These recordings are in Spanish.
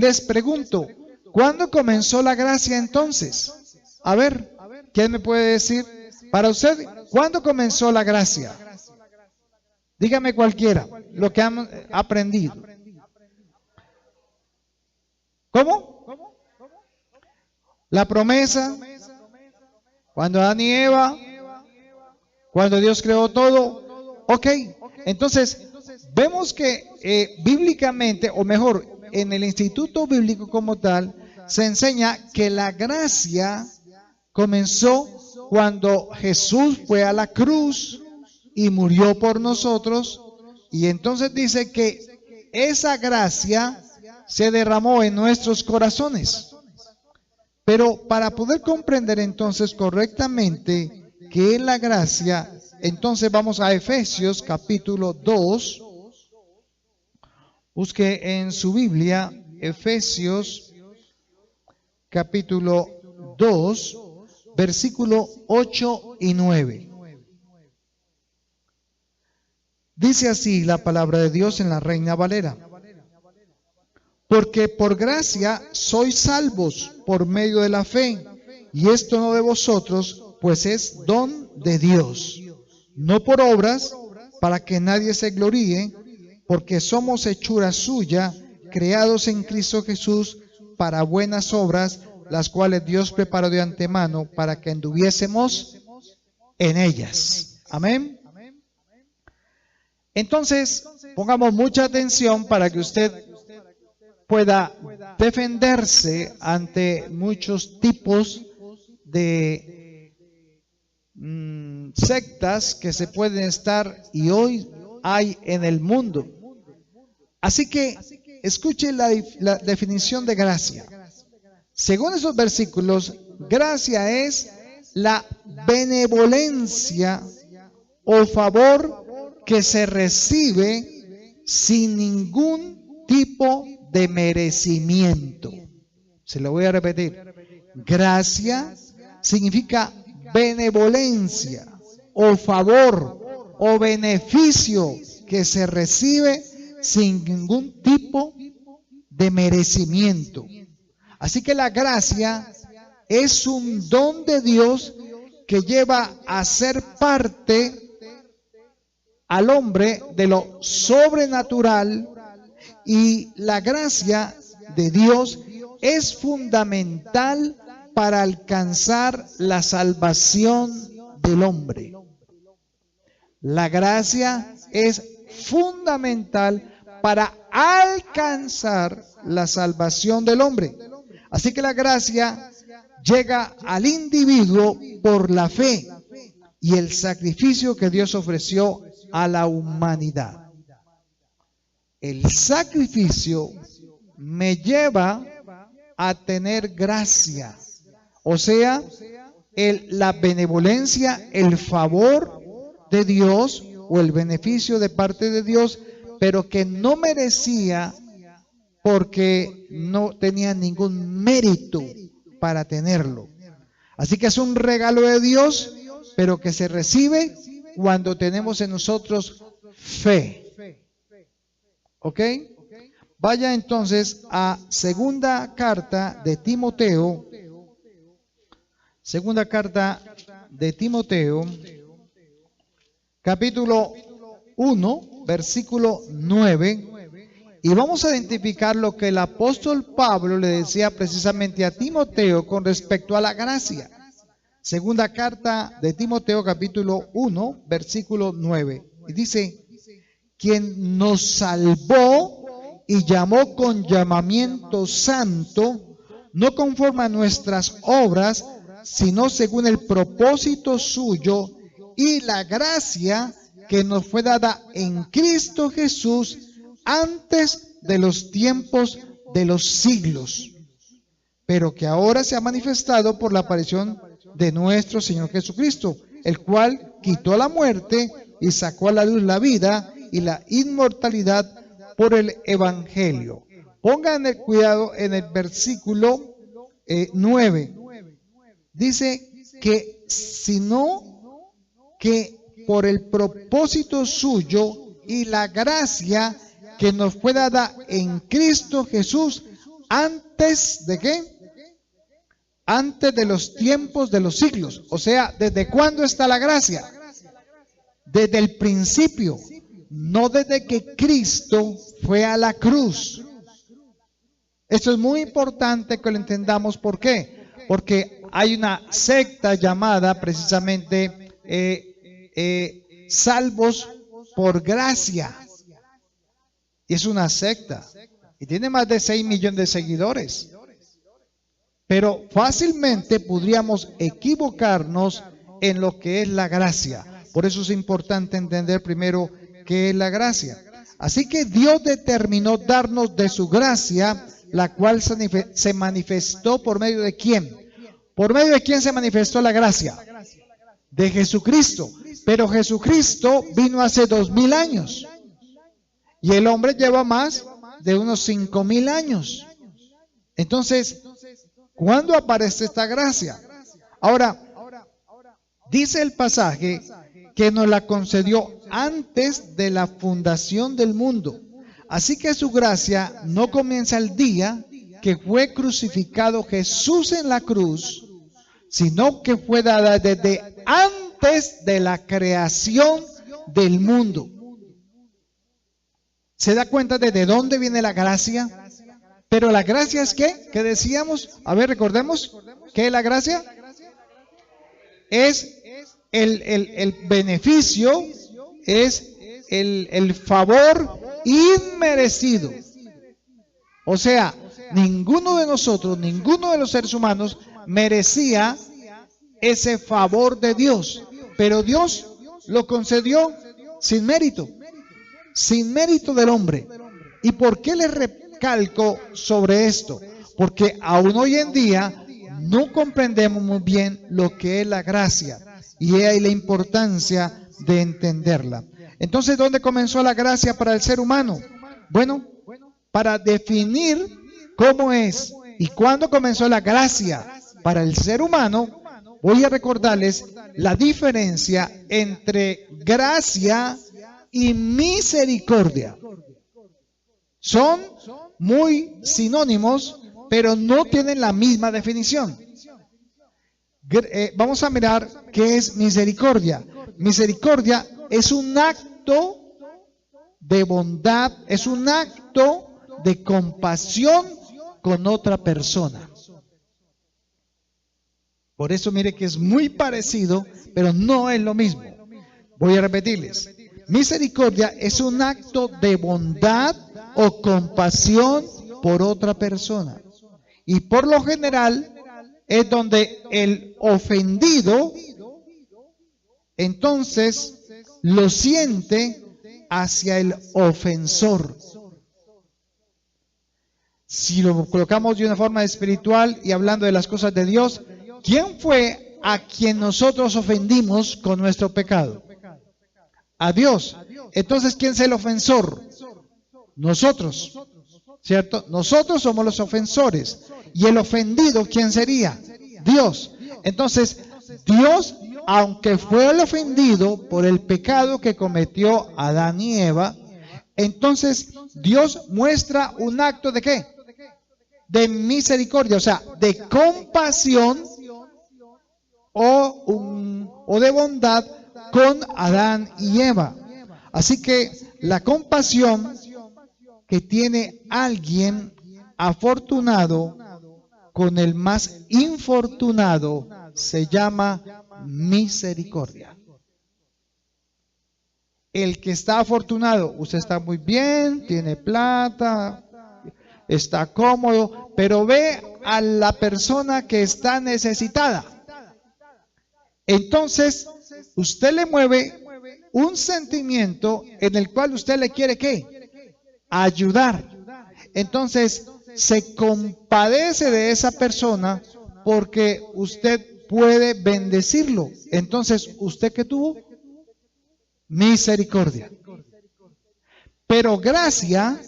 les pregunto, ¿cuándo comenzó la gracia entonces? A ver, ¿quién me puede decir? Para usted, ¿cuándo comenzó la gracia? Dígame cualquiera, lo que han aprendido. ¿Cómo? La promesa, cuando Adán y Eva, cuando Dios creó todo. Ok, entonces vemos que bíblicamente, o mejor, en el instituto bíblico como tal, se enseña que la gracia comenzó cuando Jesús fue a la cruz y murió por nosotros, y entonces dice que esa gracia se derramó en nuestros corazones. Pero para poder comprender entonces correctamente qué es la gracia, entonces vamos a Efesios capítulo 2. Busque en su Biblia Efesios capítulo 2, versículo 8 y 9. Dice así la palabra de Dios en la Reina Valera: porque por gracia sois salvos por medio de la fe, y esto no de vosotros, pues es don de Dios, no por obras, para que nadie se gloríe, porque somos hechura suya, creados en Cristo Jesús para buenas obras, las cuales Dios preparó de antemano para que anduviésemos en ellas. Amén. Entonces, pongamos mucha atención para que usted pueda defenderse ante muchos tipos de sectas que se pueden estar y hoy hay en el mundo. Así que escuche la definición de gracia. Según esos versículos, gracia es la benevolencia o favor que se recibe sin ningún tipo de merecimiento. Se lo voy a repetir. Gracia significa benevolencia o favor o beneficio que se recibe sin ningún tipo de merecimiento. Así que la gracia es un don de Dios que lleva a ser parte al hombre de lo sobrenatural, y la gracia de Dios es fundamental para alcanzar la salvación del hombre. La gracia es fundamental para alcanzar la salvación del hombre. Así que la gracia llega al individuo por la fe y el sacrificio que Dios ofreció a la humanidad. El sacrificio me lleva a tener gracia, o sea, la benevolencia, el favor de Dios o el beneficio de parte de Dios, pero que no merecía porque no tenía ningún mérito para tenerlo. Así que es un regalo de Dios, pero que se recibe cuando tenemos en nosotros fe. ¿Ok? Vaya entonces a segunda carta de Timoteo. Segunda carta de Timoteo, capítulo 1, versículo 9. Y vamos a identificar lo que el apóstol Pablo le decía precisamente a Timoteo con respecto a la gracia. Segunda carta de Timoteo, capítulo 1, versículo 9. Y dice: quien nos salvó y llamó con llamamiento santo, no conforme a nuestras obras, sino según el propósito suyo y la gracia que nos fue dada en Cristo Jesús antes de los tiempos de los siglos, pero que ahora se ha manifestado por la aparición de nuestro Señor Jesucristo, el cual quitó la muerte y sacó a la luz la vida y la inmortalidad por el Evangelio. Pongan el cuidado en el versículo 9. Dice que sino que por el propósito suyo y la gracia que nos fue dada en Cristo Jesús antes de ¿qué? Antes de los tiempos de los siglos. O sea, ¿desde cuándo está la gracia? Desde el principio, no desde que Cristo fue a la cruz. Esto es muy importante que lo entendamos. ¿Por qué? Porque hay una secta llamada precisamente salvos por gracia. Y es una secta. Y tiene más de 6 millones de seguidores. Pero fácilmente podríamos equivocarnos en lo que es la gracia. Por eso es importante entender primero qué es la gracia. Así que Dios determinó darnos de su gracia, la cual se manifestó por medio de ¿quién? ¿Por medio de quién se manifestó la gracia? De Jesucristo. Pero Jesucristo vino hace 2000 años. Y el hombre lleva más de unos 5000 años. Entonces, ¿cuándo aparece esta gracia? Ahora, dice el pasaje que nos la concedió antes de la fundación del mundo. Así que su gracia no comienza el día que fue crucificado Jesús en la cruz, sino que fue dada desde antes de la creación del mundo. ¿Se da cuenta desde dónde viene la gracia? Pero la gracia es ¿qué? ¿Qué decíamos? A ver, recordemos. ¿Qué es la gracia? Es el beneficio, es el favor inmerecido. O sea, ninguno de nosotros, ninguno de los seres humanos merecía ese favor de Dios. Pero Dios lo concedió sin mérito del hombre. ¿Y por qué les recalco sobre esto? Porque aún hoy en día no comprendemos muy bien lo que es la gracia y hay la importancia de entenderla. Entonces, ¿dónde comenzó la gracia para el ser humano? Bueno, para definir cómo es y cuándo comenzó la gracia para el ser humano, voy a recordarles la diferencia entre gracia y misericordia. Son muy sinónimos, pero no tienen la misma definición. Vamos a mirar qué es misericordia. Misericordia es un acto de bondad, es un acto de compasión con otra persona. Por eso mire que es muy parecido, pero no es lo mismo. Voy a repetirles. Misericordia es un acto de bondad o compasión por otra persona. Y por lo general es donde el ofendido entonces lo siente hacia el ofensor. Si lo colocamos de una forma espiritual y hablando de las cosas de Dios, ¿quién fue a quien nosotros ofendimos con nuestro pecado? A Dios. Entonces, ¿quién es el ofensor? Nosotros, ¿cierto? Nosotros somos los ofensores. ¿Y el ofendido quién sería? Dios. Entonces, Dios, aunque fue el ofendido por el pecado que cometió Adán y Eva, entonces Dios muestra un acto ¿de qué? De misericordia, o sea, de compasión o de bondad con Adán y Eva. Así que la compasión que tiene alguien afortunado con el más infortunado se llama misericordia. El que está afortunado, usted está muy bien, tiene plata, está cómodo, pero ve a la persona que está necesitada. Entonces, usted le mueve un sentimiento en el cual usted le quiere ¿qué? Ayudar. Entonces, se compadece de esa persona porque usted puede bendecirlo. Entonces, ¿usted qué tuvo? Misericordia. Pero gracia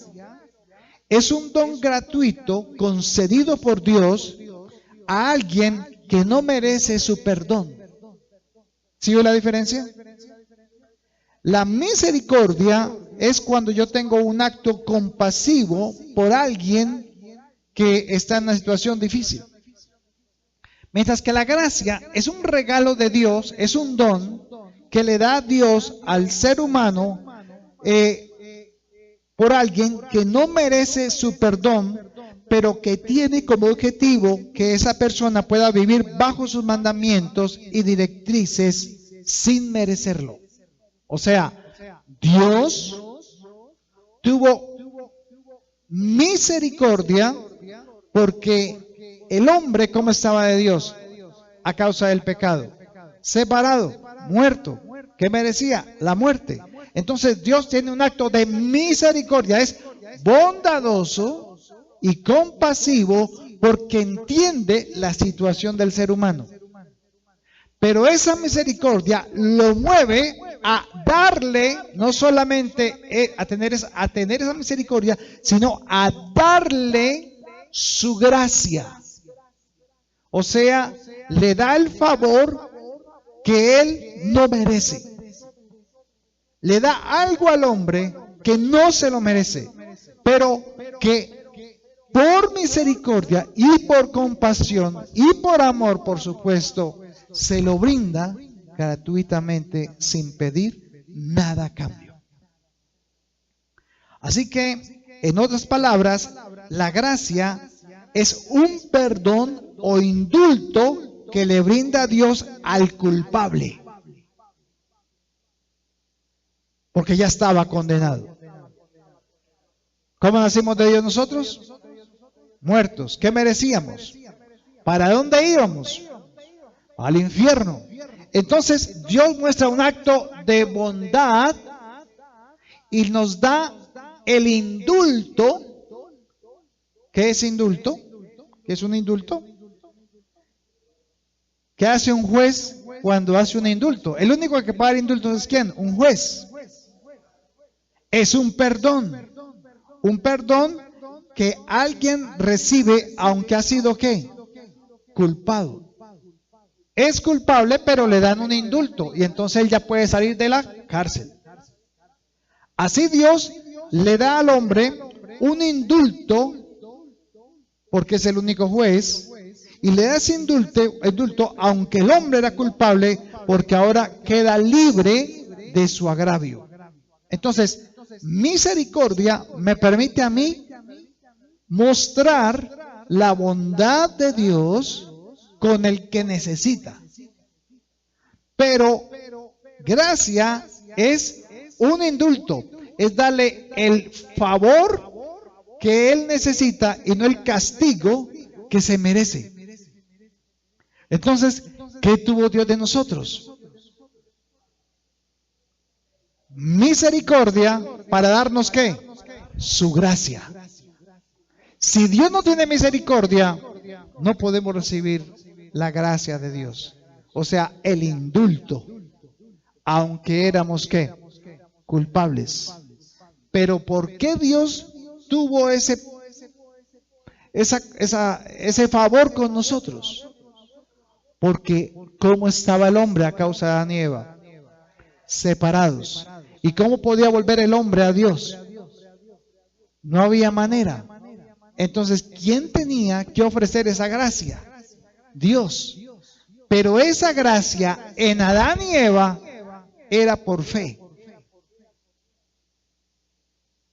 es un don gratuito concedido por Dios a alguien que no merece su perdón. ¿Sí ve la diferencia? La misericordia es cuando yo tengo un acto compasivo por alguien que está en una situación difícil. Mientras que la gracia es un regalo de Dios, es un don que le da Dios al ser humano por alguien que no merece su perdón, pero que tiene como objetivo que esa persona pueda vivir bajo sus mandamientos y directrices sin merecerlo. O sea, Dios tuvo misericordia porque el hombre, ¿cómo estaba de Dios? A causa del pecado. Separado, muerto. ¿Qué merecía? La muerte. Entonces Dios tiene un acto de misericordia. Es bondadoso y compasivo porque entiende la situación del ser humano. Pero esa misericordia lo mueve a darle, no solamente a tener esa misericordia, sino a darle su gracia. O sea, le da el favor que él no merece. Le da algo al hombre que no se lo merece, pero que por misericordia y por compasión y por amor, por supuesto, se lo brinda gratuitamente sin pedir nada a cambio. Así que, en otras palabras, la gracia es un perdón o indulto que le brinda Dios al culpable, porque ya estaba condenado. ¿Cómo nacimos de Dios nosotros? Muertos. ¿Qué merecíamos? ¿Para dónde íbamos? Al infierno. Entonces Dios muestra un acto de bondad y nos da el indulto. ¿Qué es indulto? ¿Qué es un indulto? ¿Qué hace un juez cuando hace un indulto? El único que paga indultos es ¿quién? Un juez. Es un perdón. Un perdón que alguien recibe aunque ha sido ¿qué? Culpado. Es culpable, pero le dan un indulto y entonces él ya puede salir de la cárcel. Así Dios le da al hombre un indulto, porque es el único juez, y le da ese indulto aunque el hombre era culpable, porque ahora queda libre de su agravio. Entonces, misericordia me permite a mí mostrar la bondad de Dios con el que necesita. Pero gracia es un indulto, es darle el favor que él necesita y no el castigo que se merece. Entonces, ¿qué tuvo Dios de nosotros? Misericordia para darnos ¿qué? Su gracia. Si Dios no tiene misericordia, no podemos recibir la gracia de Dios. O sea, el indulto, aunque éramos ¿qué? Culpables. Pero ¿por qué Dios tuvo ese favor con nosotros? Porque ¿cómo estaba el hombre a causa de Adán y Eva? Separados. ¿Y cómo podía volver el hombre a Dios? No había manera. Entonces, ¿quién tenía que ofrecer esa gracia? Dios. Pero esa gracia en Adán y Eva era por fe.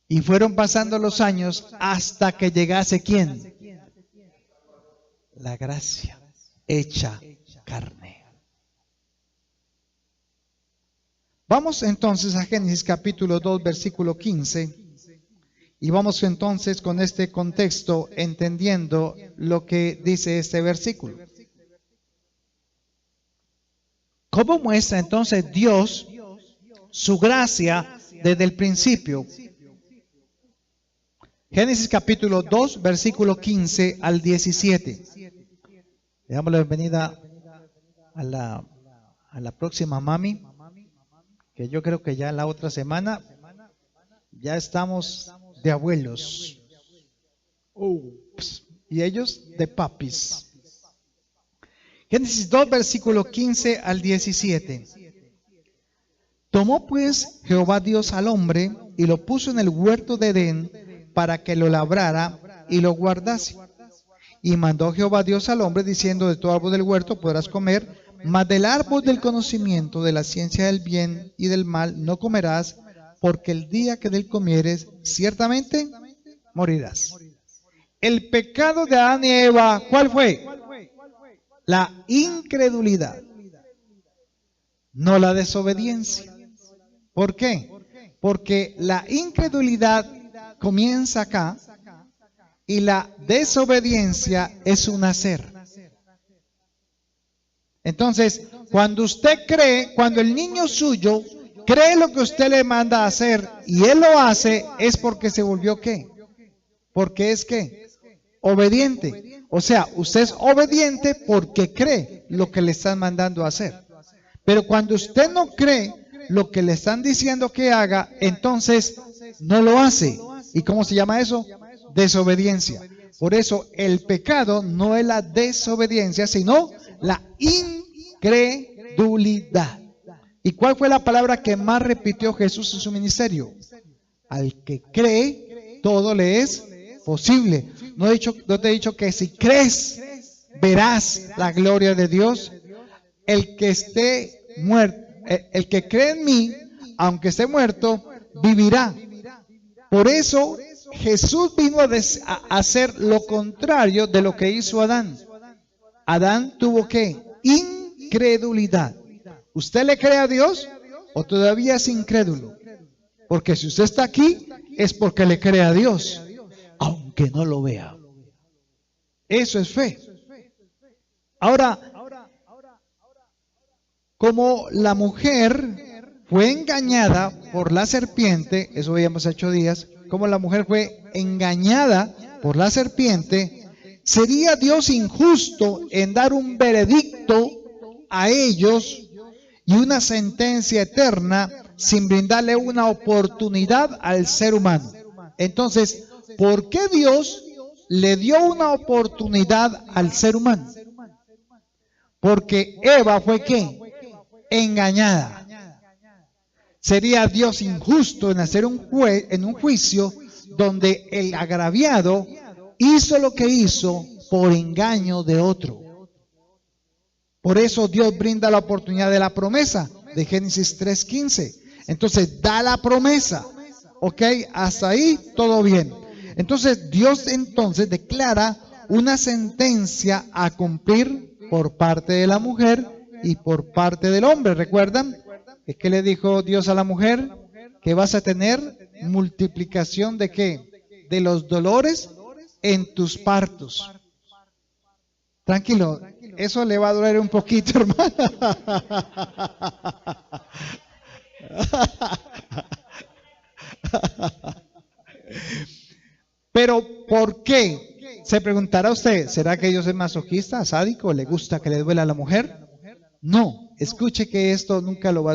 Y fueron pasando los años hasta que llegase ¿quién? La gracia hecha carne. Vamos entonces a Génesis capítulo 2, versículo 15. Y vamos entonces con este contexto entendiendo lo que dice este versículo. ¿Cómo muestra entonces Dios su gracia desde el principio? Génesis capítulo 2, versículo 15 al 17. Le damos la bienvenida a la próxima mami, que yo creo que ya la otra semana ya estamos de abuelos. Y ellos de papis. Génesis 2, versículo 15 al 17. Tomó pues Jehová Dios al hombre y lo puso en el huerto de Edén para que lo labrara y lo guardase. Y mandó Jehová Dios al hombre diciendo: de todo árbol del huerto podrás comer, mas del árbol del conocimiento de la ciencia del bien y del mal no comerás, porque el día que de él comieres, ciertamente morirás. El pecado de Adán y Eva, ¿cuál fue? La incredulidad, no la desobediencia. ¿Por qué? Porque la incredulidad comienza acá y la desobediencia es un hacer. Entonces, cuando usted cree, cuando el niño suyo cree lo que usted le manda a hacer y él lo hace, es porque se volvió ¿qué? Porque es ¿qué? Obediente. O sea, usted es obediente porque cree lo que le están mandando a hacer. Pero cuando usted no cree lo que le están diciendo que haga, entonces no lo hace. ¿Y cómo se llama eso? Desobediencia. Por eso el pecado no es la desobediencia, sino la incredulidad. ¿Y cuál fue la palabra que más repitió Jesús en su ministerio? Al que cree, todo le es posible. ¿No te he dicho que si crees, verás la gloria de Dios? El que esté muerto, el que cree en mí, aunque esté muerto, vivirá. Por eso Jesús vino a hacer lo contrario de lo que hizo Adán. Adán tuvo ¿qué? Incredulidad. ¿Usted le cree a Dios o todavía es incrédulo? Porque si usted está aquí es porque le cree a Dios, aunque no lo vea. Eso es fe. Ahora, como la mujer fue engañada por la serpiente, eso veíamos hace 8 días, como la mujer fue engañada por la serpiente, ¿sería Dios injusto en dar un veredicto a ellos y una sentencia eterna sin brindarle una oportunidad al ser humano? Entonces, ¿por qué Dios le dio una oportunidad al ser humano? Porque Eva fue ¿qué? Engañada. ¿Sería Dios injusto en hacer un juicio donde el agraviado hizo lo que hizo por engaño de otro? Por eso Dios brinda la oportunidad de la promesa de Génesis 3:15. Entonces da la promesa. Ok, hasta ahí todo bien. Entonces Dios entonces declara una sentencia a cumplir por parte de la mujer y por parte del hombre. ¿Recuerdan? ¿Qué le dijo Dios a la mujer? Que vas a tener multiplicación de ¿qué? De los dolores en tus partos. Tranquilo, eso le va a doler un poquito, hermano. Pero ¿por qué? Se preguntará usted, ¿será que Dios es masoquista, sádico, le gusta que le duela a la mujer? No, escuche que esto nunca lo ha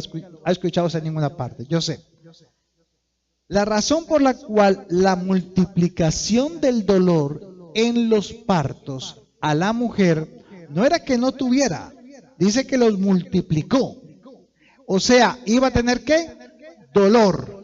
escuchado en ninguna parte, yo sé. La razón por la cual la multiplicación del dolor en los partos a la mujer no era que no tuviera, dice que los multiplicó. O sea, iba a tener ¿qué? Dolor.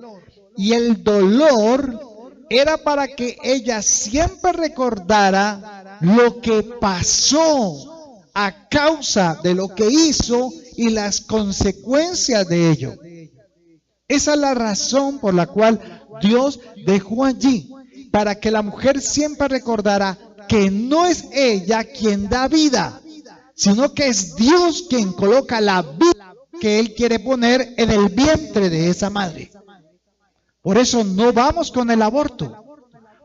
Y el dolor era para que ella siempre recordara lo que pasó a causa de lo que hizo y las consecuencias de ello. Esa es la razón por la cual Dios dejó allí, para que la mujer siempre recordara que no es ella quien da vida, sino que es Dios quien coloca la vida que Él quiere poner en el vientre de esa madre. Por eso no vamos con el aborto.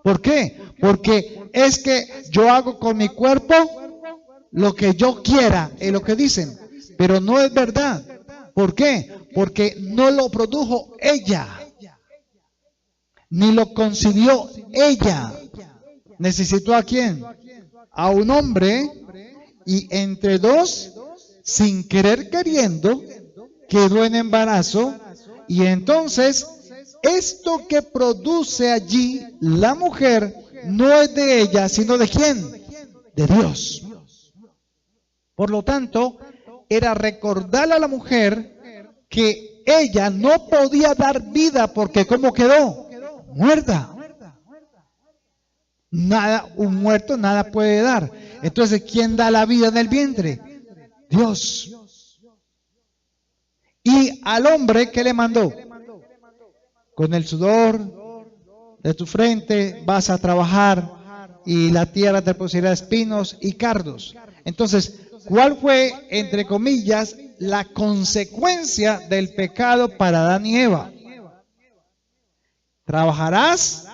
¿Por qué? Porque es que yo hago con mi cuerpo lo que yo quiera, es lo que dicen, pero no es verdad. ¿Por qué? Porque no lo produjo ella, ni lo concibió ella. ¿Necesitó a quién? A un hombre, y entre dos, sin querer queriendo, quedó en embarazo, y entonces esto que produce allí la mujer no es de ella, sino de ¿quién? De Dios. Por lo tanto, era recordarle a la mujer que ella no podía dar vida porque ¿cómo quedó? Muerta. Nada, un muerto nada puede dar. Entonces, ¿quién da la vida en el vientre? Dios. Y al hombre, ¿qué le mandó? Con el sudor de tu frente vas a trabajar y la tierra te producirá espinos y cardos. Entonces, ¿cuál fue, entre comillas, la consecuencia del pecado para Adán y Eva? Trabajarás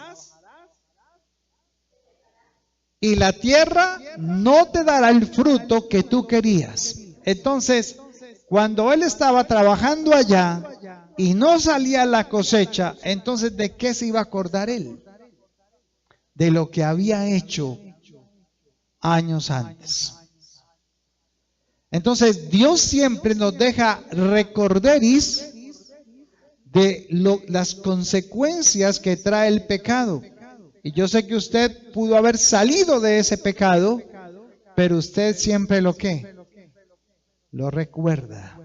y la tierra no te dará el fruto que tú querías. Entonces, cuando él estaba trabajando allá y no salía la cosecha, entonces ¿de qué se iba a acordar él? De lo que había hecho años antes. Entonces, Dios siempre nos deja recorderis de las consecuencias que trae el pecado. Y yo sé que usted pudo haber salido de ese pecado, pero usted siempre lo que lo recuerda.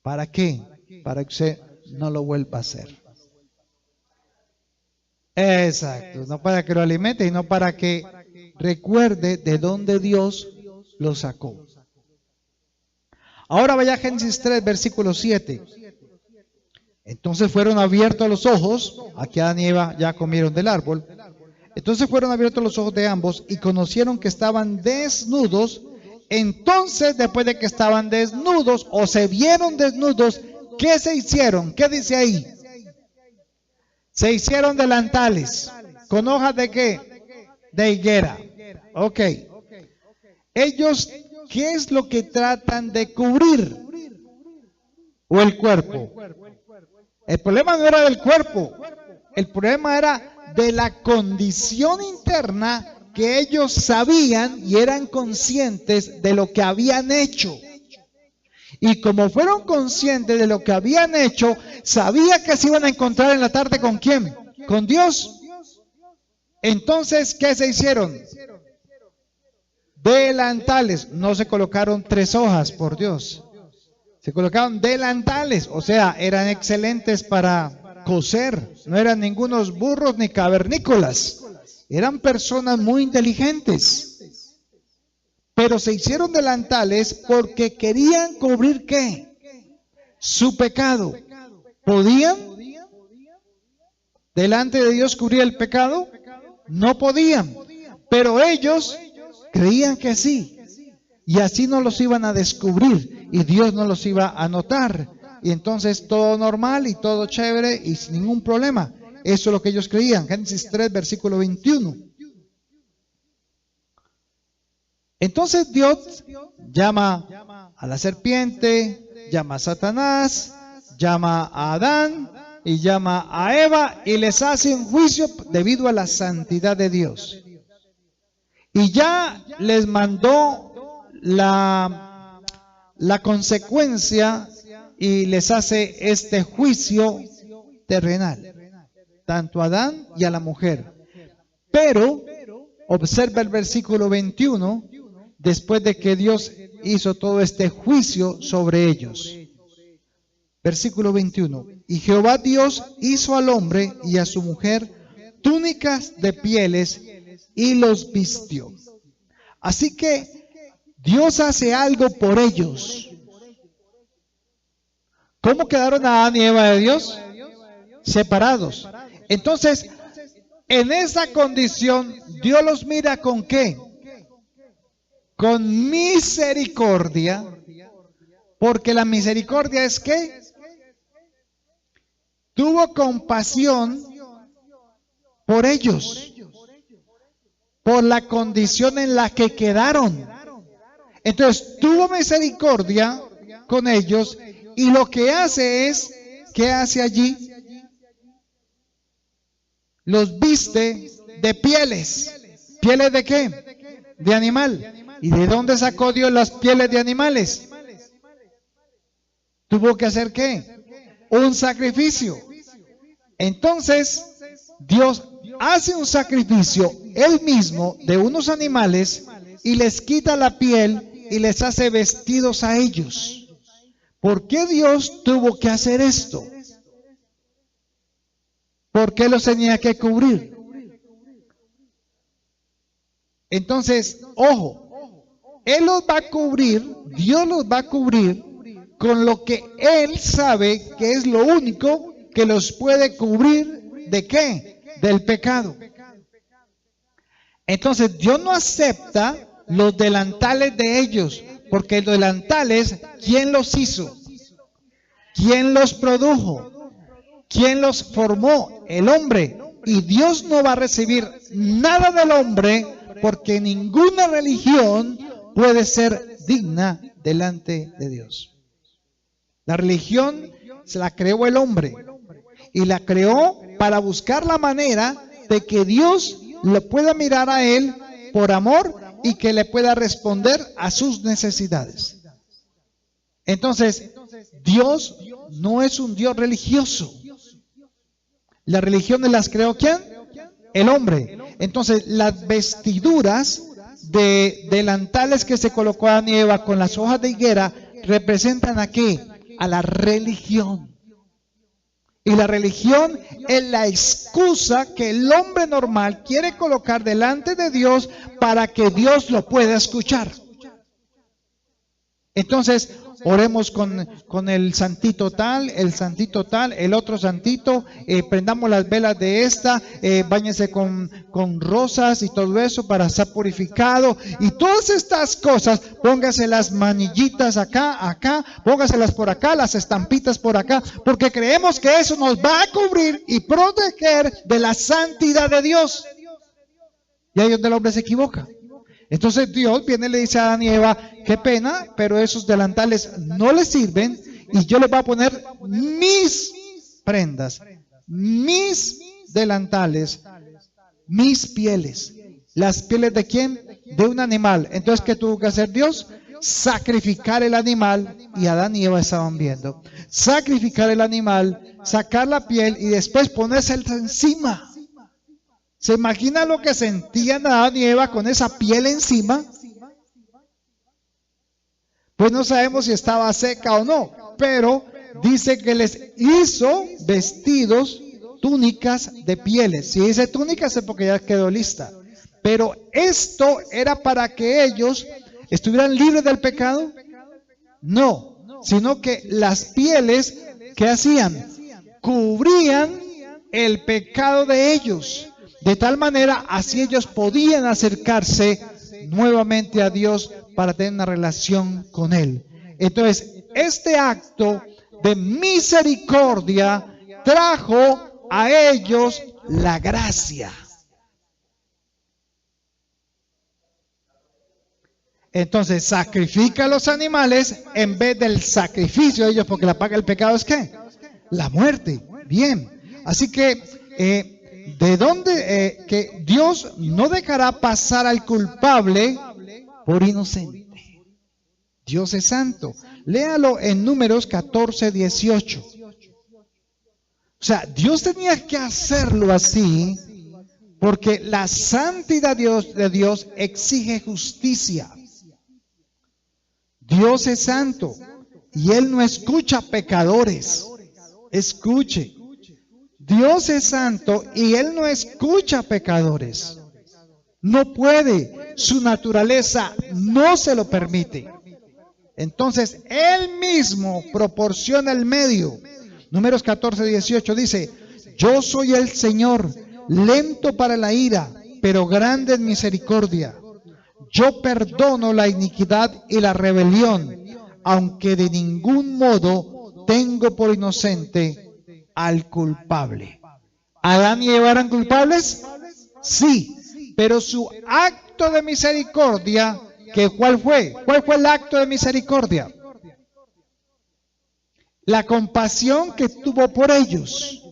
¿Para qué? Para que usted no lo vuelva a hacer. Exacto, no para que lo alimente, sino para que recuerde de dónde Dios lo sacó. Ahora vaya a Génesis 3, versículo 7. Entonces fueron abiertos los ojos, aquí Adán y Eva ya comieron del árbol. Entonces fueron abiertos los ojos de ambos y conocieron que estaban desnudos. Entonces, después de que estaban desnudos o se vieron desnudos, ¿qué se hicieron? ¿Qué dice ahí? Se hicieron delantales. ¿Con hojas de qué? De higuera. Ok. Ellos, ¿qué es lo que tratan de cubrir? ¿O el cuerpo? El problema no era del cuerpo. El problema era de la condición interna que ellos sabían y eran conscientes de lo que habían hecho. Y como fueron conscientes de lo que habían hecho, sabía que se iban a encontrar en la tarde ¿con quién? Con Dios. Entonces, ¿qué se hicieron? Delantales. No se colocaron 3 hojas, por Dios. Se colocaron delantales, o sea, eran excelentes para coser. No eran ningunos burros ni cavernícolas. Eran personas muy inteligentes. Pero se hicieron delantales porque querían cubrir ¿qué? Su pecado. ¿Podían delante de Dios cubrir el pecado? No podían. Pero ellos creían que sí. Y así no los iban a descubrir y Dios no los iba a notar. Y entonces todo normal y todo chévere y sin ningún problema. Eso es lo que ellos creían. Génesis 3, versículo 21. Entonces Dios llama a la serpiente, llama a Satanás, llama a Adán y llama a Eva y les hace un juicio debido a la santidad de Dios. Y ya les mandó la consecuencia y les hace este juicio terrenal, tanto a Adán y a la mujer. Pero observa el versículo 21, después de que Dios hizo todo este juicio sobre ellos. Versículo 21. Y Jehová Dios hizo al hombre y a su mujer túnicas de pieles y los vistió. Así que Dios hace algo por ellos. ¿Cómo quedaron Adán y Eva de Dios? Separados. Entonces, en esa condición, Dios los mira ¿con qué? Con misericordia. Porque la misericordia es ¿qué? Tuvo compasión por ellos. Por la condición en la que quedaron. Entonces tuvo misericordia con ellos y lo que hace es, ¿qué hace allí? Los viste de pieles. ¿Pieles de qué? De animal. ¿Y de dónde sacó Dios las pieles de animales? ¿Tuvo que hacer qué? Un sacrificio. Entonces, Dios hace un sacrificio él mismo de unos animales y les quita la piel y les hace vestidos a ellos. ¿Por qué Dios tuvo que hacer esto? ¿Por qué los tenía que cubrir? Entonces, ojo, Él los va a cubrir, Dios los va a cubrir con lo que Él sabe que es lo único que los puede cubrir. ¿De qué? Del pecado. Entonces, Dios no acepta los delantales de ellos, porque los delantales, ¿quién los hizo? ¿Quién los produjo? ¿Quién los formó? El hombre. Y Dios no va a recibir nada del hombre, porque ninguna religión puede ser digna delante de Dios. La religión se la creó el hombre y la creó para buscar la manera de que Dios le pueda mirar a él por amor y que le pueda responder a sus necesidades. Entonces, Dios no es un Dios religioso. Las religiones las creó ¿quién? El hombre. Entonces, las vestiduras de delantales que se colocó a Adán y Eva con las hojas de higuera representan ¿a qué? A la religión. Y la religión es la excusa que el hombre normal quiere colocar delante de Dios para que Dios lo pueda escuchar. Entonces, oremos con el santito tal, el otro santito, prendamos las velas de esta, báñese con rosas y todo eso para ser purificado. Y todas estas cosas, póngase las manillitas acá, póngaselas por acá, las estampitas por acá, porque creemos que eso nos va a cubrir y proteger de la santidad de Dios. Y ahí es donde el hombre se equivoca. Entonces Dios viene y le dice a Adán y Eva, qué pena, pero esos delantales no les sirven y yo les voy a poner mis prendas, mis delantales, mis pieles. ¿Las pieles de quién? De un animal. Entonces, ¿qué tuvo que hacer Dios? Sacrificar el animal, y Adán y Eva estaban viendo. Sacrificar el animal, sacar la piel y después ponerse encima. ¿Se imagina lo que sentían Adán y Eva con esa piel encima? Pues no sabemos si estaba seca o no, pero dice que les hizo vestidos, túnicas de pieles. Si dice túnicas es porque ya quedó lista. Pero esto era para que ellos estuvieran libres del pecado. No, sino que las pieles, ¿qué hacían? Cubrían el pecado de ellos. De tal manera, así ellos podían acercarse nuevamente a Dios para tener una relación con Él. Entonces, este acto de misericordia trajo a ellos la gracia. Entonces, sacrifica a los animales en vez del sacrificio de ellos, porque la paga del pecado es ¿qué? La muerte. Bien. Así que ¿de dónde? Que Dios no dejará pasar al culpable por inocente. Dios es santo. Léalo en Números 14, 18. O sea, Dios tenía que hacerlo así porque la santidad de Dios exige justicia. Dios es santo y Él no escucha pecadores. Escuche. Dios es santo y Él no escucha pecadores. No puede. Su naturaleza no se lo permite. Entonces, Él mismo proporciona el medio. Números 14, 18 dice, yo soy el Señor, lento para la ira, pero grande en misericordia. Yo perdono la iniquidad y la rebelión, aunque de ningún modo tengo por inocente al culpable. ¿Adán y Eva eran culpables? Sí, pero su acto de misericordia, ¿cuál fue? ¿Cuál fue el acto de misericordia? La compasión que tuvo por ellos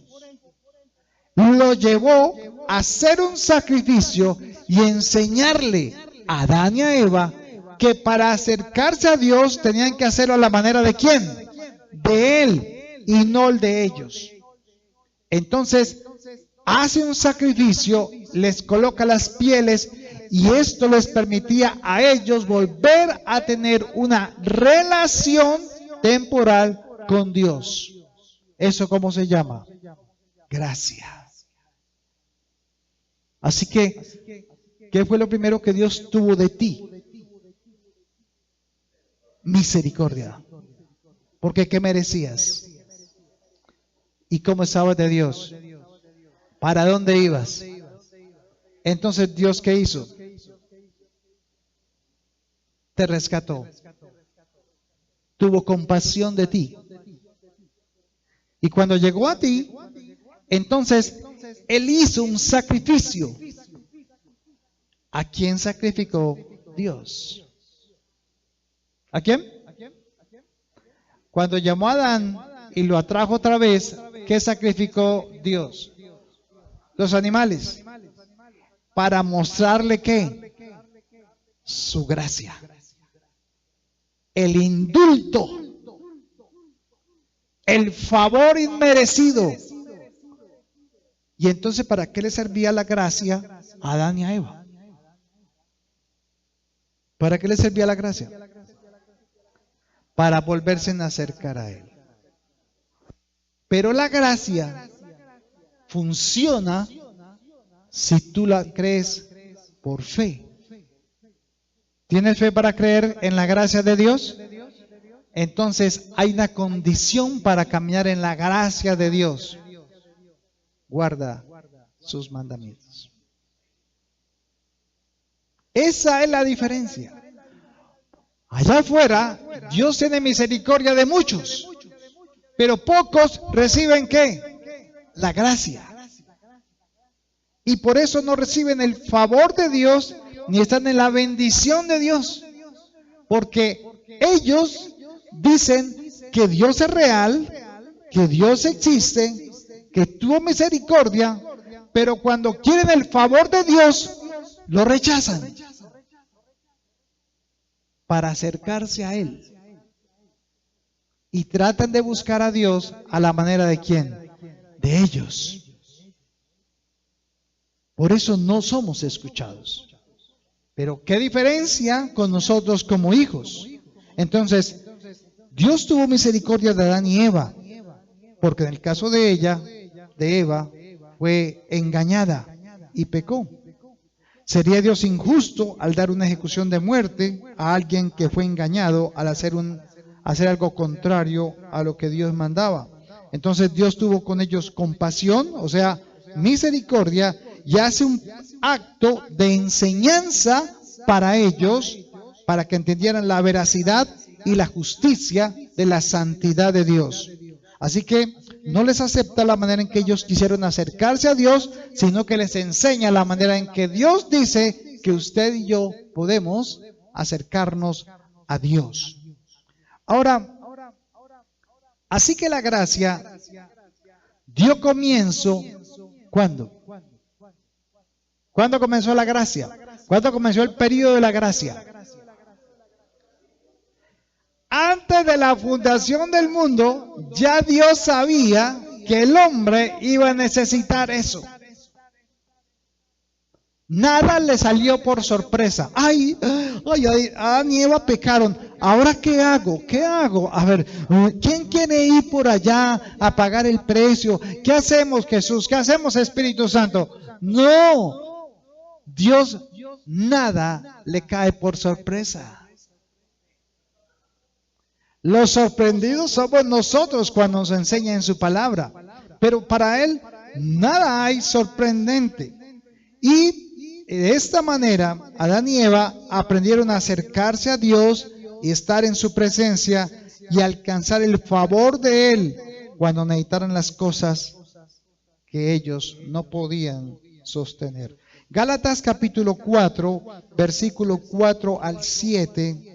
lo llevó a hacer un sacrificio y enseñarle a Adán y a Eva que para acercarse a Dios tenían que hacerlo a la manera de ¿quién? De Él y no el de ellos. Entonces, hace un sacrificio, les coloca las pieles y esto les permitía a ellos volver a tener una relación temporal con Dios. ¿Eso cómo se llama? Gracia. Así que ¿qué fue lo primero que Dios tuvo de ti? Misericordia. Porque ¿qué merecías? ¿Y cómo estabas de Dios? ¿Para dónde ibas? Entonces, ¿Dios qué hizo? Te rescató. Tuvo compasión de ti. Y cuando llegó a ti, entonces Él hizo un sacrificio. ¿A quién sacrificó Dios? ¿A quién? Cuando llamó a Adán y lo atrajo otra vez, ¿qué sacrificó Dios? Los animales. Para mostrarle ¿qué? Su gracia. El indulto. El favor inmerecido. Y entonces, ¿para qué le servía la gracia a Adán y a Eva? ¿Para qué le servía la gracia? Para volverse a acercar a Él. Pero la gracia funciona si tú la crees por fe. ¿Tienes fe para creer en la gracia de Dios? Entonces hay una condición para caminar en la gracia de Dios. Guarda sus mandamientos. Esa es la diferencia. Allá afuera, Dios tiene misericordia de muchos, pero pocos reciben ¿qué? La gracia. Y por eso no reciben el favor de Dios, ni están en la bendición de Dios. Porque ellos dicen que Dios es real, que Dios existe, que tuvo misericordia, pero cuando quieren el favor de Dios, lo rechazan para acercarse a Él. Y tratan de buscar a Dios a la manera de ¿quién? De ellos. Por eso no somos escuchados. Pero ¿qué diferencia con nosotros como hijos? Entonces, Dios tuvo misericordia de Adán y Eva, porque en el caso de ella, de Eva, fue engañada y pecó. ¿Sería Dios injusto al dar una ejecución de muerte a alguien que fue engañado al hacer algo contrario a lo que Dios mandaba? Entonces Dios tuvo con ellos compasión, o sea, misericordia, y hace un acto de enseñanza para ellos, para que entendieran la veracidad y la justicia de la santidad de Dios. Así que no les acepta la manera en que ellos quisieron acercarse a Dios, sino que les enseña la manera en que Dios dice que usted y yo podemos acercarnos a Dios. Ahora, así que la gracia dio comienzo, ¿cuándo? ¿Cuándo comenzó la gracia? ¿Cuándo comenzó el periodo de la gracia? Antes de la fundación del mundo, ya Dios sabía que el hombre iba a necesitar eso. Nada le salió por sorpresa. Ay, Adán y Eva pecaron. ¿Ahora qué hago? ¿Qué hago? A ver, ¿quién quiere ir por allá a pagar el precio? ¿Qué hacemos, Jesús? ¿Qué hacemos, Espíritu Santo? No. Dios nada le cae por sorpresa. Los sorprendidos somos nosotros cuando nos enseña en su palabra. Pero para Él nada hay sorprendente. Y de esta manera Adán y Eva aprendieron a acercarse a Dios y estar en su presencia y alcanzar el favor de Él cuando necesitaran las cosas que ellos no podían sostener. Gálatas capítulo 4, versículo 4 al 7,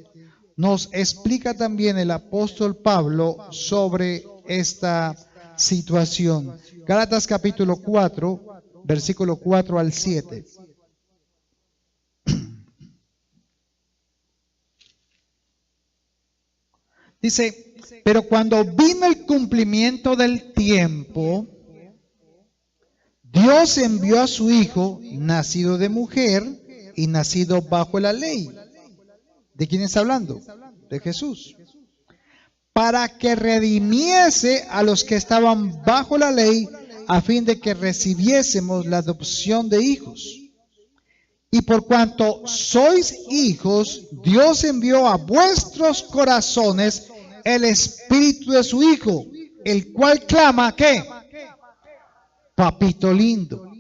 nos explica también el apóstol Pablo sobre esta situación. Gálatas capítulo 4, versículo 4 al 7. Dice, pero cuando vino el cumplimiento del tiempo, Dios envió a su Hijo, nacido de mujer y nacido bajo la ley. ¿De quién está hablando? De Jesús. Para que redimiese a los que estaban bajo la ley, a fin de que recibiésemos la adopción de hijos. Y por cuanto sois hijos, Dios envió a vuestros corazones el Espíritu de su Hijo, el cual clama, ¿qué? Papito lindo.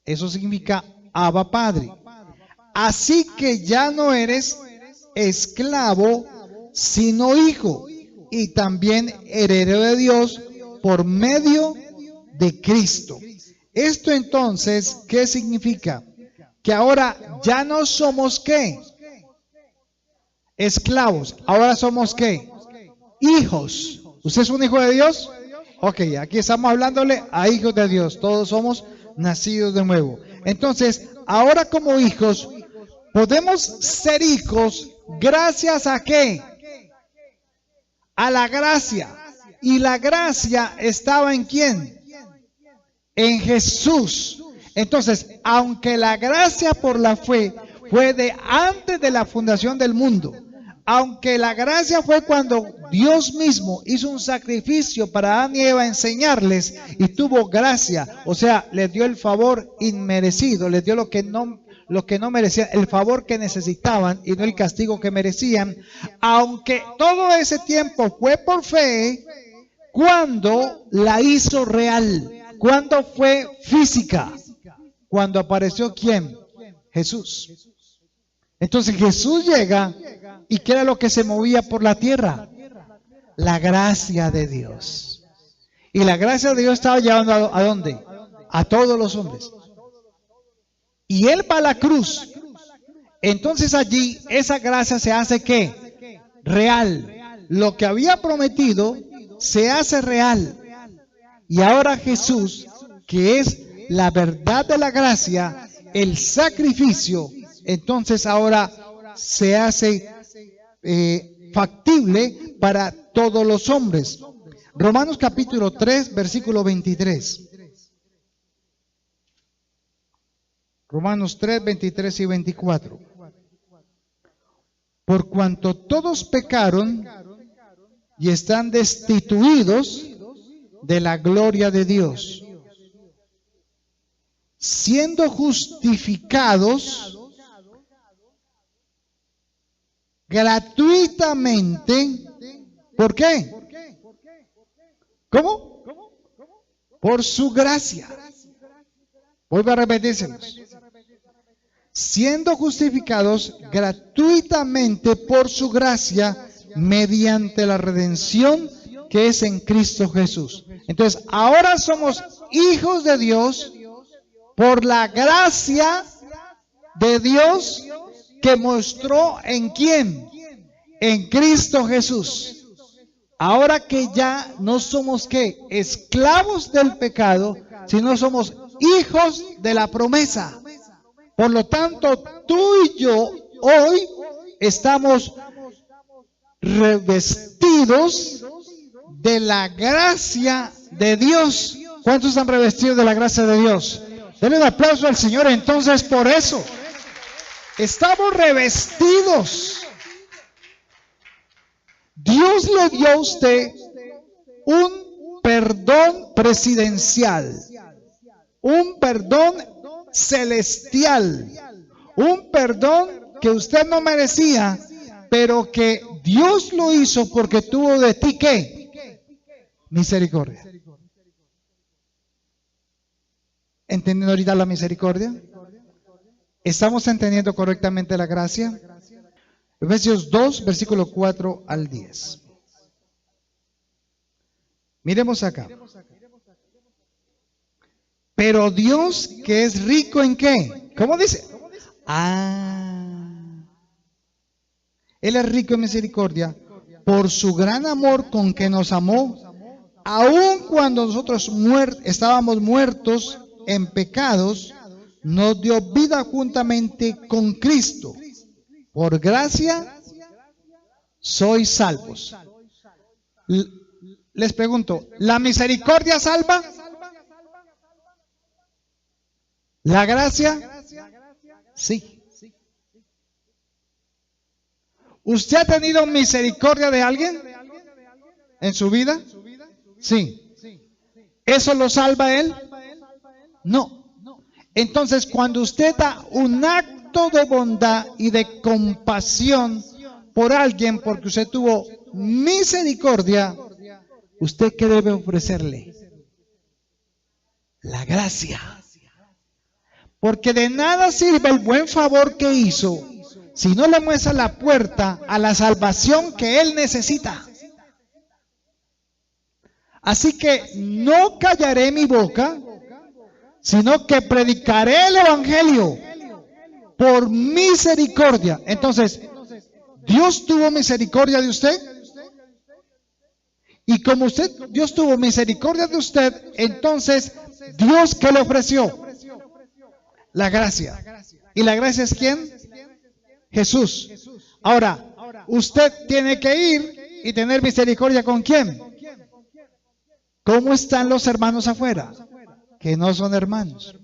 Eso significa Abba Padre. Así que ya no eres esclavo, sino hijo, y también heredero de Dios por medio de Cristo. Esto entonces, ¿qué significa? Que ahora ya no somos ¿qué? Esclavos. Ahora somos ¿qué? Hijos. ¿Usted es un hijo de Dios? Ok, aquí estamos hablándole a hijos de Dios. Todos somos nacidos de nuevo. Entonces, ahora como hijos, podemos ser hijos gracias a ¿qué? A la gracia. Y la gracia estaba ¿en quién? En Jesús. Entonces, aunque la gracia por la fe fue de antes de la fundación del mundo, aunque la gracia fue cuando Dios mismo hizo un sacrificio para Adán y Eva enseñarles y tuvo gracia, o sea, les dio el favor inmerecido, les dio lo que no merecían, el favor que necesitaban y no el castigo que merecían, aunque todo ese tiempo fue por fe, cuando la hizo real, cuando fue física, cuando apareció ¿quién? Jesús. Entonces Jesús llega y ¿qué era lo que se movía por la tierra? La gracia de Dios. Y la gracia de Dios estaba llevando ¿a dónde? A todos los hombres. Y Él va a la cruz. Entonces allí esa gracia se hace ¿qué? Real. Lo que había prometido se hace real. Y ahora Jesús, que es la verdad de la gracia, el sacrificio, entonces ahora se hace factible para todos los hombres. Romanos capítulo 3, versículo 23. Romanos 3, 23 y 24. Por cuanto todos pecaron y están destituidos de la gloria de Dios, siendo justificados gratuitamente. ¿Por qué? ¿Cómo? Por su gracia. Vuelvo a repetírselos. Siendo justificados gratuitamente por su gracia mediante la redención que es en Cristo Jesús. Entonces, ahora somos hijos de Dios por la gracia de Dios que mostró ¿en quién? En Cristo Jesús. Ahora que ya no somos ¿qué? Esclavos del pecado, sino somos hijos de la promesa. Por lo tanto, tú y yo hoy estamos revestidos de la gracia de Dios. ¿Cuántos están revestidos de la gracia de Dios? Denle un aplauso al Señor entonces por eso. Estamos revestidos. Dios le dio a usted un perdón presidencial, un perdón celestial, un perdón que usted no merecía, pero que Dios lo hizo porque tuvo de ti ¿qué? Misericordia. ¿Entendiendo ahorita la misericordia? ¿Estamos entendiendo correctamente la gracia? Efesios 2, versículo 4 al 10. Miremos acá. Pero Dios, que es rico ¿en qué? ¿Cómo dice? Él es rico en misericordia por su gran amor con que nos amó, aun cuando nosotros estábamos muertos en pecados, nos dio vida juntamente con Cristo. Por gracia sois salvos. Les pregunto, ¿la misericordia salva? ¿La gracia? Sí. ¿Usted ha tenido misericordia de alguien en su vida? Sí. ¿Eso lo salva a él? No. Entonces, cuando usted da un acto de bondad y de compasión por alguien, porque usted tuvo misericordia, ¿usted qué debe ofrecerle? La gracia. Porque de nada sirve el buen favor que hizo si no le muestra la puerta a la salvación que él necesita. Así que no callaré mi boca, sino que predicaré el evangelio por misericordia. Entonces, ¿Dios tuvo misericordia de usted? Y como Dios tuvo misericordia de usted, entonces, ¿Dios qué le ofreció? La gracia. ¿Y la gracia es quién? Jesús. Ahora, usted tiene que ir y tener misericordia ¿con quién? ¿Cómo están los hermanos afuera? Que no son hermanos.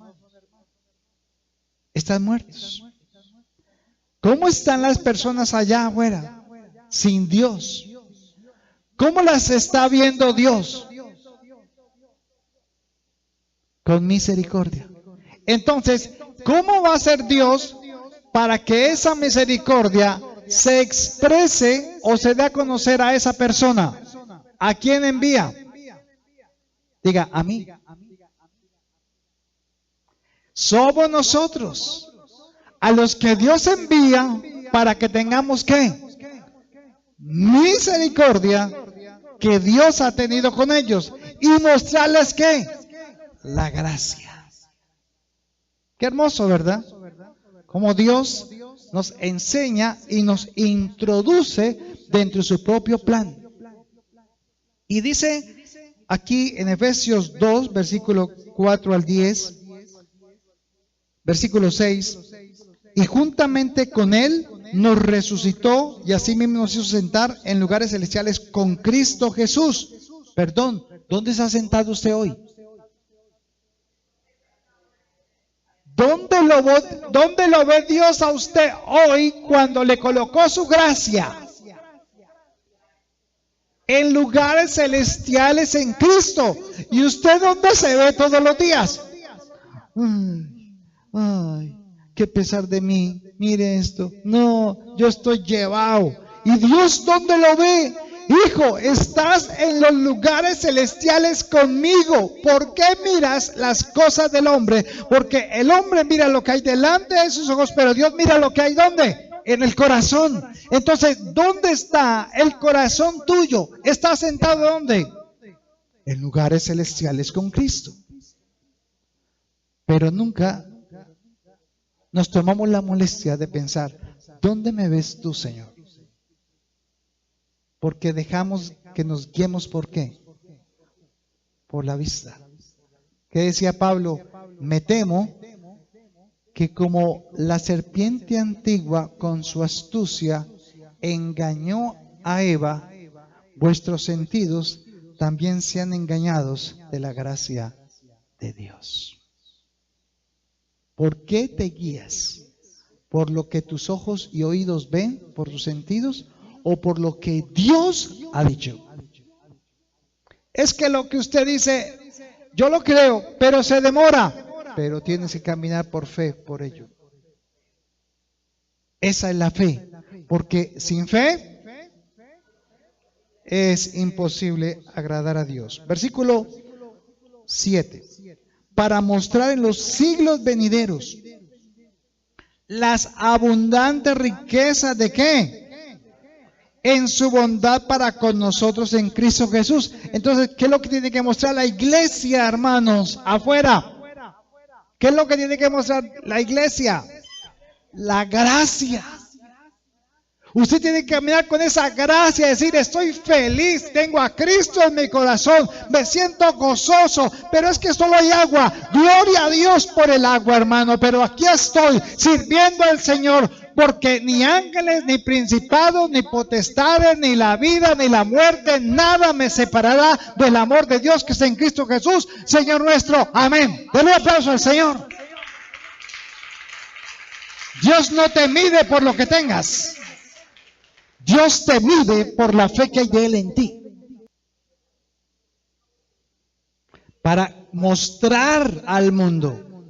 Están muertos. ¿Cómo están las personas allá afuera? Sin Dios. ¿Cómo las está viendo Dios? Con misericordia. Entonces, ¿cómo va a ser Dios para que esa misericordia se exprese o se dé a conocer a esa persona? ¿A quién envía? Diga, a mí. Somos nosotros a los que Dios envía para que tengamos ¿qué? Misericordia que Dios ha tenido con ellos y mostrarles ¿qué? La gracia. Qué hermoso, ¿verdad? Como Dios nos enseña y nos introduce dentro de su propio plan. Y dice aquí en Efesios 2, versículo 4 al 10, versículo 6, y juntamente con Él nos resucitó y asimismo nos hizo sentar en lugares celestiales con Cristo Jesús. Perdón, ¿dónde está sentado usted hoy? ¿Dónde lo ve Dios a usted hoy cuando le colocó su gracia? En lugares celestiales en Cristo. ¿Y usted dónde se ve todos los días? Ay, qué pesar de mí. Mire esto. No, yo estoy llevado. ¿Y Dios dónde lo ve? Hijo, estás en los lugares celestiales conmigo. ¿Por qué miras las cosas del hombre? Porque el hombre mira lo que hay delante de sus ojos, pero Dios mira lo que hay ¿dónde? En el corazón. Entonces, ¿dónde está el corazón tuyo? ¿Está sentado dónde? En lugares celestiales con Cristo. Pero nunca nos tomamos la molestia de pensar, ¿dónde me ves tú, Señor? Porque dejamos que nos guiemos, ¿por qué? Por la vista. ¿Qué decía Pablo? Me temo que como la serpiente antigua con su astucia engañó a Eva, vuestros sentidos también sean engañados de la gracia de Dios. ¿Por qué te guías? ¿Por lo que tus ojos y oídos ven, por tus sentidos, o por lo que Dios ha dicho? Es que lo que usted dice, yo lo creo, pero se demora. Pero tienes que caminar por fe, por ello. Esa es la fe, porque sin fe es imposible agradar a Dios. Versículo 7. Para mostrar en los siglos venideros las abundantes riquezas de ¿qué? En su bondad para con nosotros en Cristo Jesús. Entonces, ¿qué es lo que tiene que mostrar la iglesia, hermanos, afuera? ¿Qué es lo que tiene que mostrar la iglesia? La gracia. Usted tiene que caminar con esa gracia, decir, estoy feliz, tengo a Cristo en mi corazón, me siento gozoso, pero es que solo hay agua. Gloria a Dios por el agua, hermano, pero aquí estoy sirviendo al Señor, porque ni ángeles, ni principados, ni potestades, ni la vida, ni la muerte, nada me separará del amor de Dios que está en Cristo Jesús, Señor nuestro. Amén. Denle un aplauso al Señor. Dios no te mide por lo que tengas. Dios te mide por la fe que hay de Él en ti. Para mostrar al mundo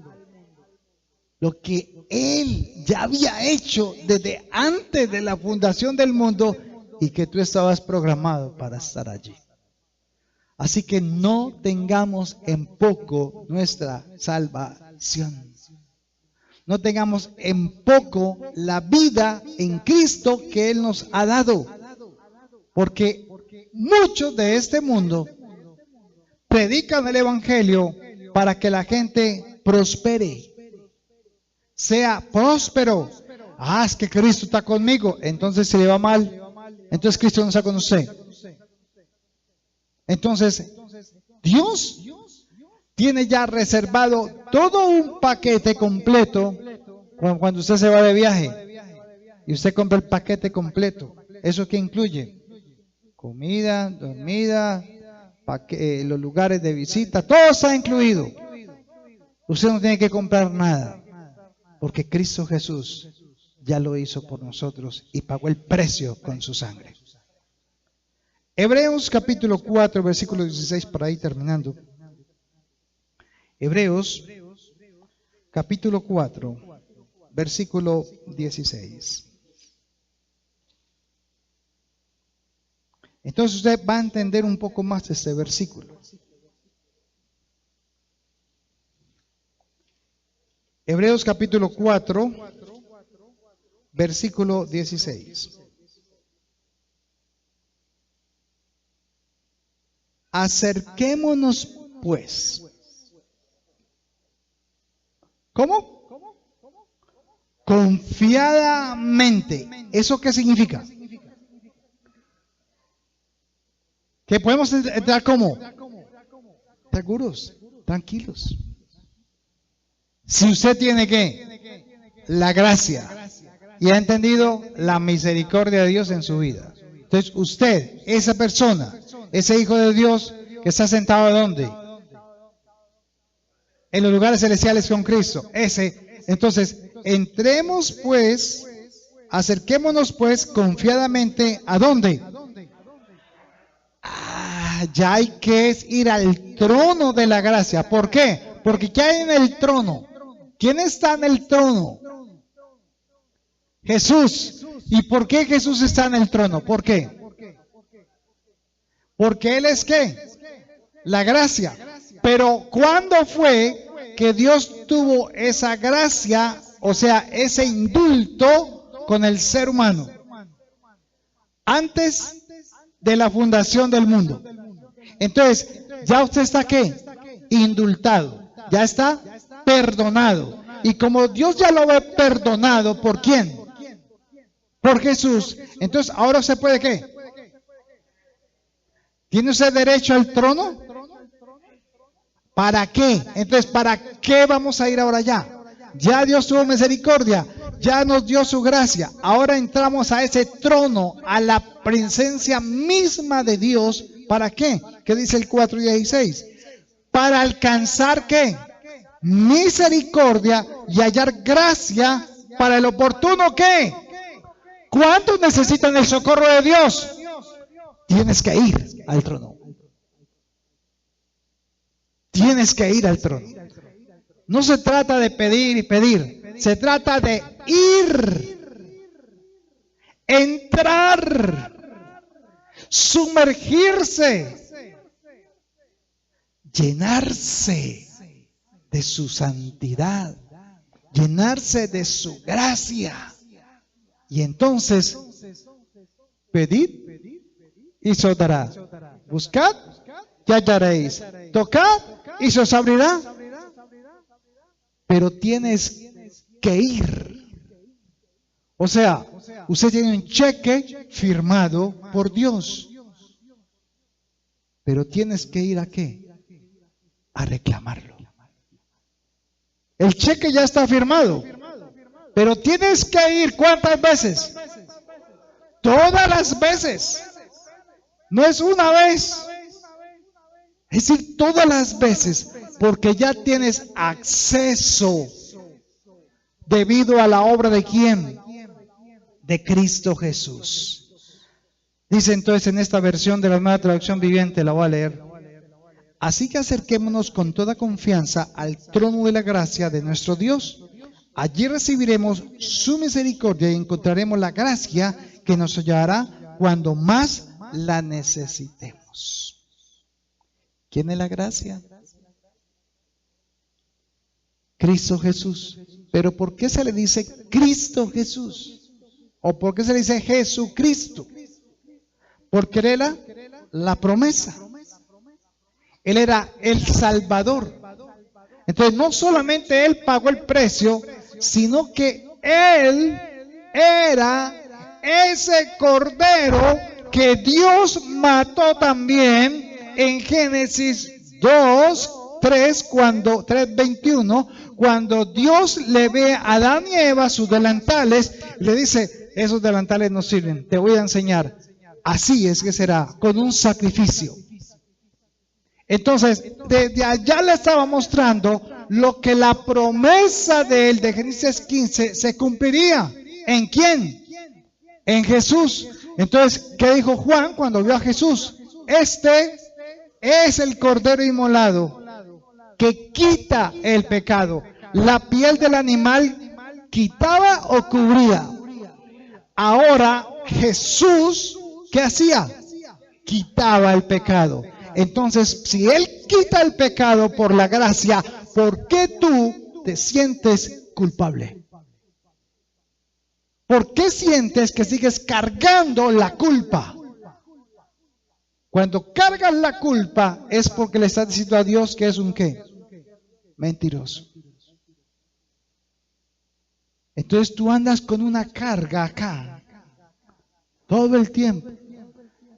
lo que Él ya había hecho desde antes de la fundación del mundo y que tú estabas programado para estar allí. Así que no tengamos en poco nuestra salvación. No tengamos en poco la vida en Cristo que Él nos ha dado. Porque muchos de este mundo predican el Evangelio para que la gente prospere, sea próspero. Ah, es que Cristo está conmigo, entonces si le va mal, entonces Cristo no está con usted. Entonces, Dios tiene ya reservado todo un paquete completo cuando usted se va de viaje y usted compra el paquete completo. ¿Eso qué incluye? Comida, dormida, los lugares de visita, todo está incluido. Usted no tiene que comprar nada, porque Cristo Jesús ya lo hizo por nosotros y pagó el precio con su sangre. Hebreos capítulo 4, versículo 16, para ahí terminando. Hebreos capítulo 4, versículo 16. Entonces usted va a entender un poco más de este versículo. Hebreos capítulo 4, versículo 16. Acerquémonos pues. ¿Cómo? Confiadamente. ¿Eso qué significa? Que podemos entrar como seguros, tranquilos. Si usted tiene que la gracia y ha entendido la misericordia de Dios en su vida. Entonces usted, esa persona, ese hijo de Dios que está sentado ¿dónde? En los lugares celestiales con Cristo. Entonces, entremos pues, acerquémonos pues confiadamente ¿a dónde? Ya hay que ir al trono de la gracia. ¿Por qué? Porque ¿qué hay en el trono? ¿Quién está en el trono? Jesús. ¿Y por qué Jesús está en el trono? ¿Por qué? Porque Él es ¿qué? La gracia. Pero ¿cuándo fue que Dios tuvo esa gracia, o sea, ese indulto con el ser humano? Antes de la fundación del mundo. Entonces, ya usted está ¿qué? Indultado. Ya está perdonado. Y como Dios ya lo ve perdonado, ¿por quién? Por Jesús. Entonces, ahora usted puede ¿qué? ¿Tiene usted derecho al trono? ¿Para qué? Entonces, ¿para qué vamos a ir ahora ya? Ya Dios tuvo misericordia, ya nos dio su gracia. Ahora entramos a ese trono, a la presencia misma de Dios. ¿Para qué? ¿Qué dice el 4:16? Para alcanzar ¿qué? Misericordia y hallar gracia para el oportuno ¿qué? ¿Cuántos necesitan el socorro de Dios? Tienes que ir al trono. Tienes que ir al trono. No se trata de pedir y pedir. Se trata de ir. Entrar. Sumergirse. Llenarse de su santidad. Llenarse de su gracia. Y entonces, pedid y se os dará. Buscad y hallaréis. Tocad y se os abrirá. Pero tienes que ir. O sea, usted tiene un cheque firmado por Dios. Pero tienes que ir ¿a qué? A reclamarlo. El cheque ya está firmado. Pero tienes que ir ¿cuántas veces? Todas las veces. No es una vez. Es decir, todas las veces, porque ya tienes acceso debido a la obra de ¿quién? De Cristo Jesús. Dice entonces en esta versión de la Nueva Traducción Viviente, la voy a leer. Así que acerquémonos con toda confianza al trono de la gracia de nuestro Dios, Allí recibiremos su misericordia y encontraremos la gracia que nos hallará cuando más la necesitemos. ¿Quién es la gracia? Cristo Jesús. ¿Pero por qué se le dice Cristo Jesús? ¿O por qué se le dice Jesucristo? Porque él era la promesa. Él era el Salvador. Entonces no solamente él pagó el precio, sino que él era ese cordero que Dios mató también en Génesis 3:21, cuando Dios le ve a Adán y Eva sus delantales, le dice, esos delantales no sirven, te voy a enseñar. Así es que será, con un sacrificio. Entonces, desde allá le estaba mostrando lo que la promesa de él de Génesis 15 se cumpliría. ¿En quién? En Jesús. Entonces, ¿qué dijo Juan cuando vio a Jesús? Este es el cordero inmolado que quita el pecado. La piel del animal quitaba o cubría. Ahora Jesús, ¿qué hacía? Quitaba el pecado. Entonces, si Él quita el pecado por la gracia, ¿por qué tú te sientes culpable? ¿Por qué sientes que sigues cargando la culpa? Cuando cargas la culpa es porque le estás diciendo a Dios que es un ¿qué? Mentiroso. Entonces tú andas con una carga acá todo el tiempo.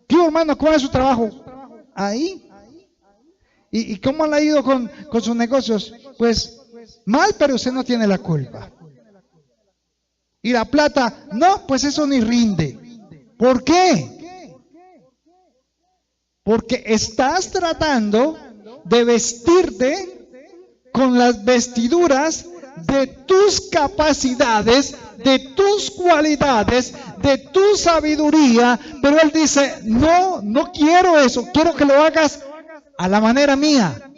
¿Qué, hermano? ¿Cómo es su trabajo? Ahí. ¿Y cómo le ha ido con sus negocios? Pues mal, pero usted no tiene la culpa. ¿Y la plata? No, pues eso ni rinde. ¿Por qué? Porque estás tratando de vestirte con las vestiduras de tus capacidades, de tus cualidades, de tu sabiduría, pero Él dice, no quiero eso, quiero que lo hagas a la manera mía.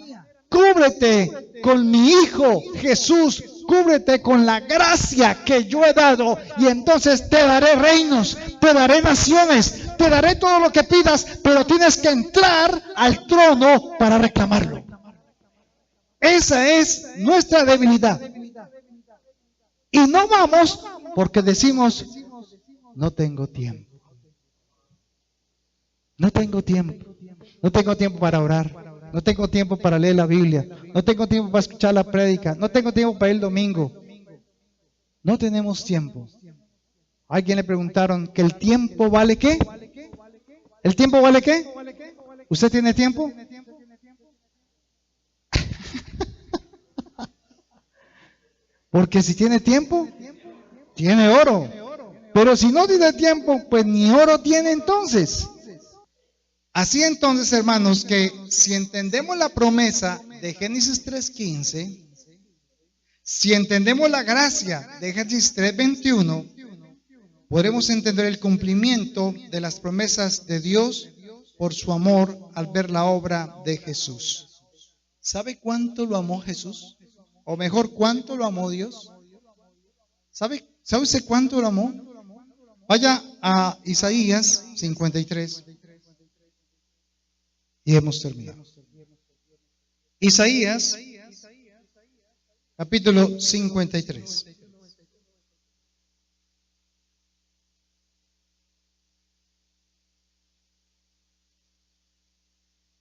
Cúbrete con mi Hijo Jesús, cúbrete con la gracia que yo he dado y entonces te daré reinos, te daré naciones, te daré todo lo que pidas, pero tienes que entrar al trono para reclamarlo. Esa es nuestra debilidad. Y no vamos porque decimos, no tengo tiempo. No tengo tiempo. No tengo tiempo para orar. No tengo tiempo para leer la Biblia. No tengo tiempo para escuchar la prédica. No tengo tiempo para ir el domingo. No tenemos tiempo. A alguien le preguntaron que el tiempo vale ¿qué? ¿El tiempo vale qué? ¿Usted tiene tiempo? Porque si tiene tiempo, tiene oro. Pero si no tiene tiempo, pues ni oro tiene entonces. Así entonces, hermanos, que si entendemos la promesa de Génesis 3:15, si entendemos la gracia de Génesis 3:21, podremos entender el cumplimiento de las promesas de Dios por su amor al ver la obra de Jesús. ¿Sabe cuánto lo amó Jesús? O mejor, ¿cuánto lo amó Dios? ¿Sabe usted cuánto lo amó? Vaya a Isaías 53 y hemos terminado. Isaías, capítulo 53.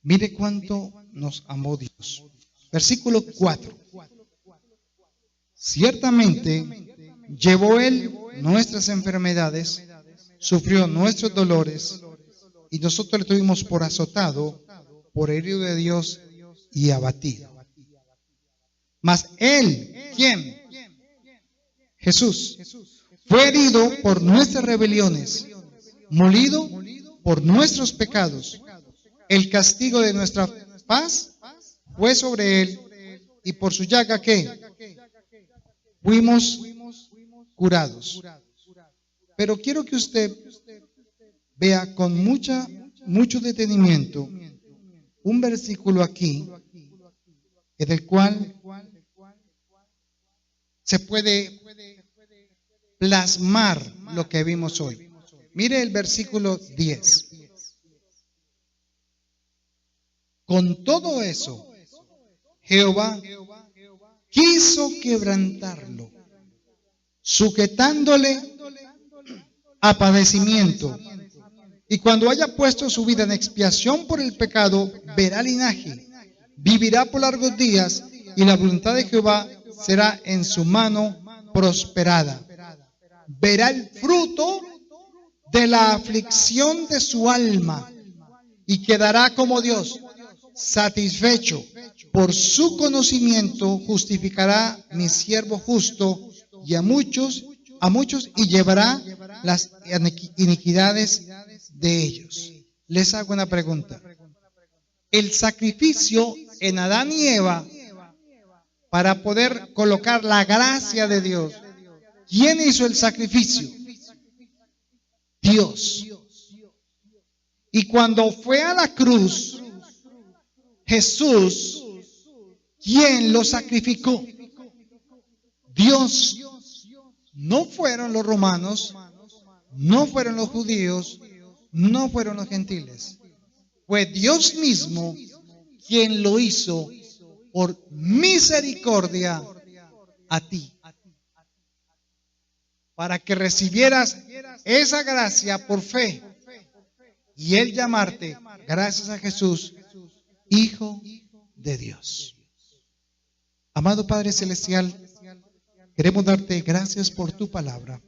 Mire cuánto nos amó Dios. Versículo 4. Ciertamente llevó Él nuestras enfermedades, sufrió nuestros dolores, y nosotros le tuvimos por azotado, por herido de Dios y abatido. Mas Él, ¿quién? Jesús, fue herido por nuestras rebeliones, molido por nuestros pecados. El castigo de nuestra paz fue sobre Él, y por su llaga, ¿qué? Fuimos curados. Pero quiero que usted vea con mucho detenimiento un versículo aquí en el cual se puede plasmar lo que vimos hoy. Mire el versículo 10. Con todo eso, Jehová quiso quebrantarlo, sujetándole a padecimiento. Y cuando haya puesto su vida en expiación por el pecado, verá linaje, vivirá por largos días, y la voluntad de Jehová será en su mano prosperada. Verá el fruto de la aflicción de su alma y quedará como Dios, satisfecho. Por su conocimiento justificará mi siervo justo y a muchos y llevará las iniquidades de ellos. Les hago una pregunta. El sacrificio en Adán y Eva para poder colocar la gracia de Dios. ¿Quién hizo el sacrificio? Dios. Y cuando fue a la cruz, Jesús, ¿quién lo sacrificó? Dios. No fueron los romanos, no fueron los judíos, no fueron los gentiles. Fue Dios mismo quien lo hizo por misericordia a ti, para que recibieras esa gracia por fe y Él llamarte, gracias a Jesús, Hijo de Dios. Amado Padre Celestial, queremos darte gracias por tu palabra.